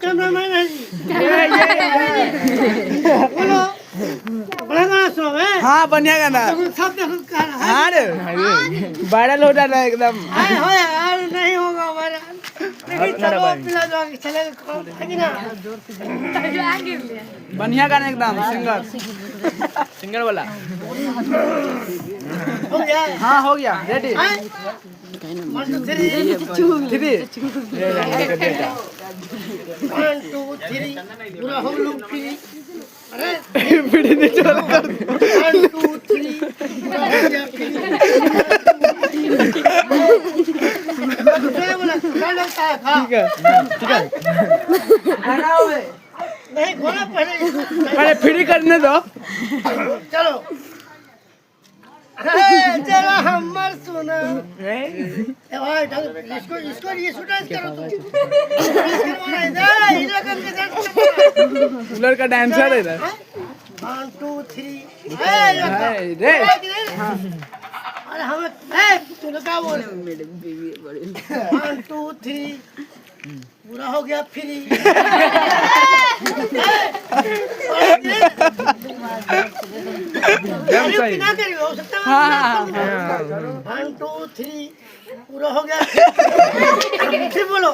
Cameraman है जी। बोलो बड़ा गाना सुनो है। हाँ बढ़िया गाना। सब देखो गाना है। हाँ रे वायरल हो जाना एकदम। आए हो यार नहीं होगा हमारा। लेकिन चलो पिला दो आगे चलेगा है कि ना। बढ़िया गाना एकदम सिंगर सिंगर वाला। हो गया। हाँ हो गया रेडी। 1 2 3 थ्री 1 2 3 पूरा हो लो फ्री। अरे पीढ़ी नहीं चल कर 1 2 3 पूरा हो गया फ्री। बोला क्या लगता है खा। ठीक है गाना हो गए। नहीं खोला पहले। अरे फ्री करने दो। चलो चलो हमर सुना ए भाई इसको इसको ये शूटाइज करो तुम लड़का डांसर है इधर। 1 2 3 रे अरे हमें तू क्या बोल 1 2 3 पूरा हो गया फ्री। ना करियो हो सकता है। 1 2 3 पूरा हो गया फिर बोलो।